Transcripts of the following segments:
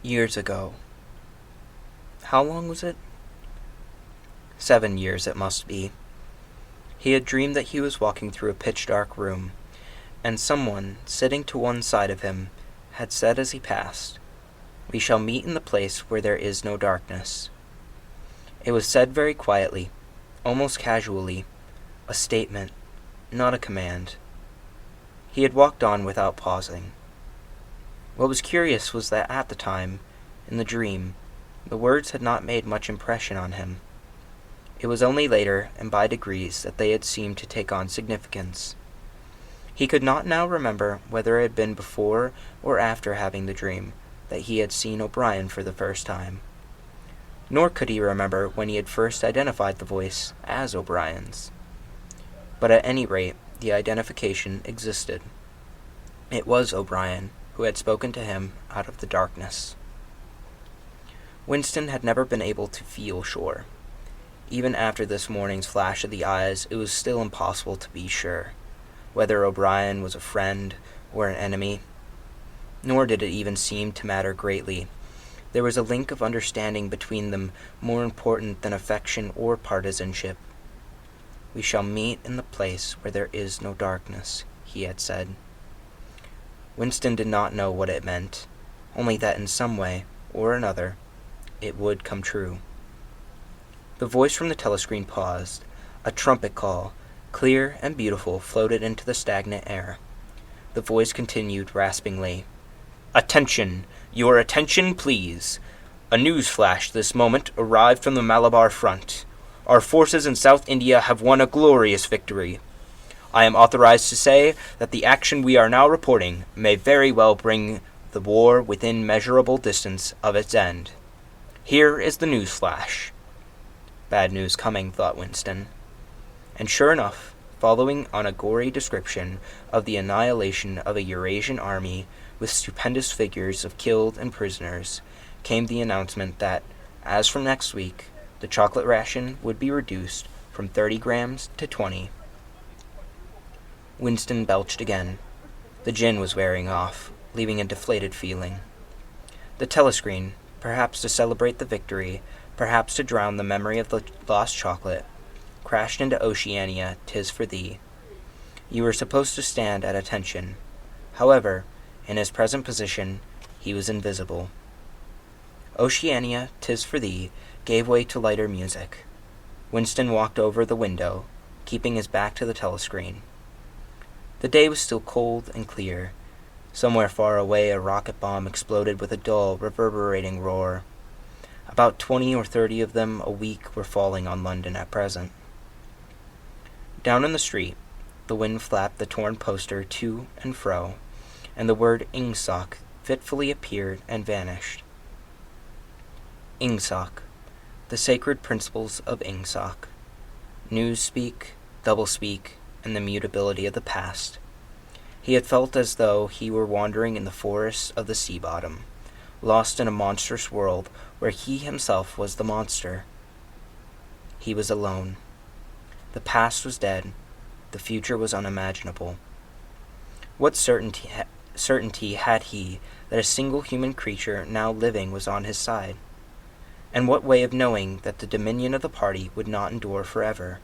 Years ago. How long was it? 7 years it must be. He had dreamed that he was walking through a pitch-dark room, and someone, sitting to one side of him, had said as he passed, "We shall meet in the place where there is no darkness." It was said very quietly, almost casually, a statement, not a command. He had walked on without pausing. What was curious was that at the time, in the dream, the words had not made much impression on him. It was only later, and by degrees, that they had seemed to take on significance. He could not now remember whether it had been before or after having the dream that he had seen O'Brien for the first time. Nor could he remember when he had first identified the voice as O'Brien's. But at any rate, the identification existed. It was O'Brien who had spoken to him out of the darkness. Winston had never been able to feel sure. Even after this morning's flash of the eyes, it was still impossible to be sure whether O'Brien was a friend or an enemy. Nor did it even seem to matter greatly. There was a link of understanding between them more important than affection or partisanship. "We shall meet in the place where there is no darkness," he had said. Winston did not know what it meant, only that in some way or another it would come true. The voice from the telescreen paused. A trumpet call, clear and beautiful, floated into the stagnant air. The voice continued raspingly, "Attention! Your attention, please! A news flash this moment arrived from the Malabar front. Our forces in South India have won a glorious victory. I am authorized to say that the action we are now reporting may very well bring the war within measurable distance of its end. Here is the news flash." Bad news coming, thought Winston. And sure enough, following on a gory description of the annihilation of a Eurasian army with stupendous figures of killed and prisoners, came the announcement that, as from next week, the chocolate ration would be reduced from 30 grams to 20. Winston belched again. The gin was wearing off, leaving a deflated feeling. The telescreen, perhaps to celebrate the victory, perhaps to drown the memory of the lost chocolate, crashed into Oceania, "'Tis for thee." You were supposed to stand at attention. However, in his present position, he was invisible. Oceania, "'Tis for thee," gave way to lighter music. Winston walked over the window, keeping his back to the telescreen. The day was still cold and clear. Somewhere far away a rocket bomb exploded with a dull, reverberating roar. About 20 or 30 of them a week were falling on London at present. Down in the street, the wind flapped the torn poster to and fro, and the word "Ingsoc" fitfully appeared and vanished. Ingsoc, the sacred principles of Ingsoc. Newspeak, doublespeak, and the mutability of the past. He had felt as though he were wandering in the forests of the sea bottom, lost in a monstrous world where he himself was the monster. He was alone. The past was dead. The future was unimaginable. What certainty had he that a single human creature now living was on his side? And what way of knowing that the dominion of the party would not endure forever?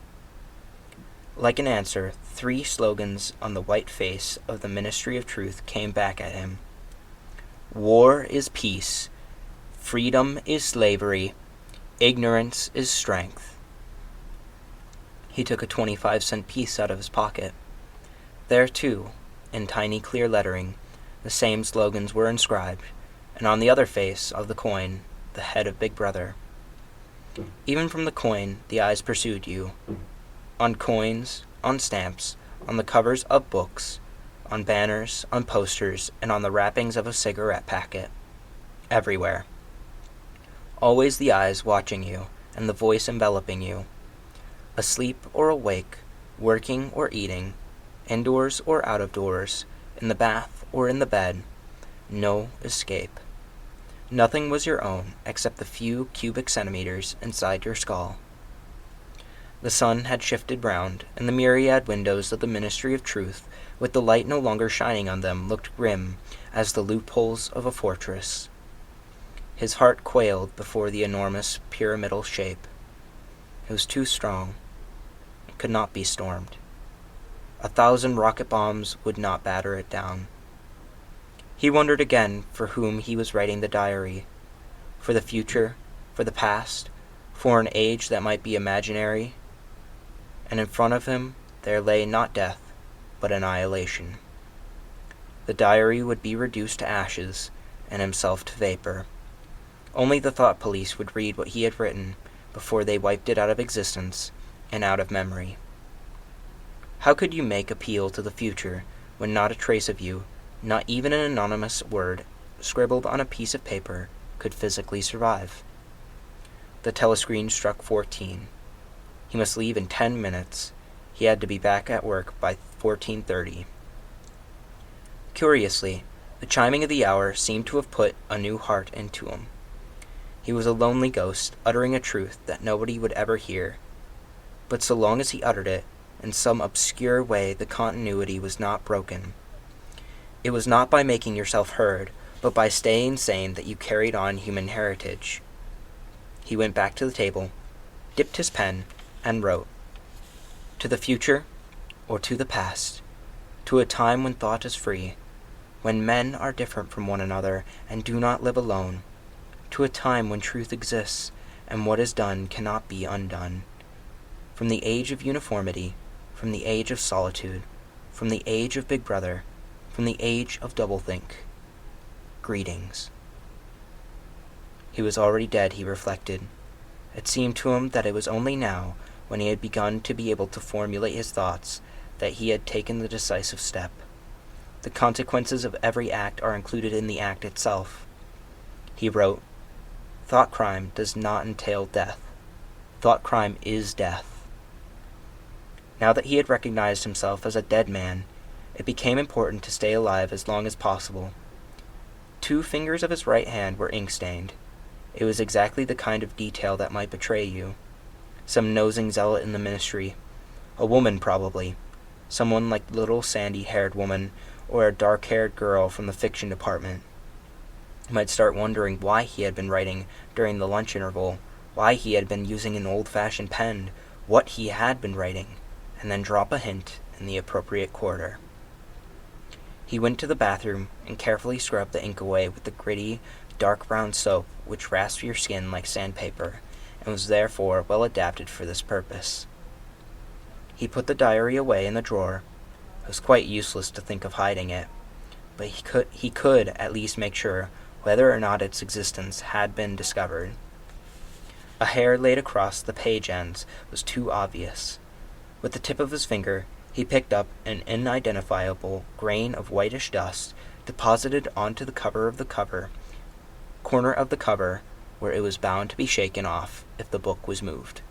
Like an answer, 3 slogans on the white face of the Ministry of Truth came back at him. War is peace. Freedom is slavery. Ignorance is strength. He took a 25-cent piece out of his pocket. There, too, in tiny clear lettering, the same slogans were inscribed, and on the other face of the coin, the head of Big Brother. Even from the coin, the eyes pursued you. On coins, on stamps, on the covers of books, on banners, on posters, and on the wrappings of a cigarette packet. Everywhere. Always the eyes watching you, and the voice enveloping you. Asleep or awake, working or eating, indoors or out of doors, in the bath or in the bed, no escape. Nothing was your own except the few cubic centimeters inside your skull. The sun had shifted round, and the myriad windows of the Ministry of Truth, with the light no longer shining on them, looked grim as the loopholes of a fortress. His heart quailed before the enormous pyramidal shape. It was too strong. It could not be stormed. 1,000 rocket bombs would not batter it down. He wondered again for whom he was writing the diary. For the future, for the past, for an age that might be imaginary. And in front of him there lay not death, but annihilation. The diary would be reduced to ashes, and himself to vapor. Only the thought police would read what he had written before they wiped it out of existence and out of memory. How could you make appeal to the future when not a trace of you, not even an anonymous word scribbled on a piece of paper, could physically survive? The telescreen struck 14. He must leave in 10 minutes. He had to be back at work by 14:30. Curiously, the chiming of the hour seemed to have put a new heart into him. He was a lonely ghost, uttering a truth that nobody would ever hear. But so long as he uttered it, in some obscure way the continuity was not broken. It was not by making yourself heard, but by staying sane that you carried on human heritage. He went back to the table, dipped his pen, and wrote, "To the future, or to the past, to a time when thought is free, when men are different from one another and do not live alone, to a time when truth exists and what is done cannot be undone. From the age of uniformity, from the age of solitude, from the age of Big Brother, from the age of doublethink. Greetings." He was already dead, he reflected. It seemed to him that it was only now, when he had begun to be able to formulate his thoughts, that he had taken the decisive step. The consequences of every act are included in the act itself. He wrote, "Thought crime does not entail death. Thought crime is death." Now that he had recognized himself as a dead man, it became important to stay alive as long as possible. 2 fingers of his right hand were ink-stained. It was exactly the kind of detail that might betray you. Some nosing zealot in the ministry. A woman, probably. Someone like the little sandy-haired woman, or a dark-haired girl from the fiction department. He might start wondering why he had been writing during the lunch interval, why he had been using an old-fashioned pen, what he had been writing, and then drop a hint in the appropriate quarter. He went to the bathroom and carefully scrubbed the ink away with the gritty, dark brown soap which rasps your skin like sandpaper, and was therefore well adapted for this purpose. He put the diary away in the drawer. It was quite useless to think of hiding it, but he could at least make sure whether or not its existence had been discovered. A hair laid across the page ends was too obvious. With the tip of his finger, he picked up an unidentifiable grain of whitish dust deposited onto the corner of the cover, where it was bound to be shaken off if the book was moved.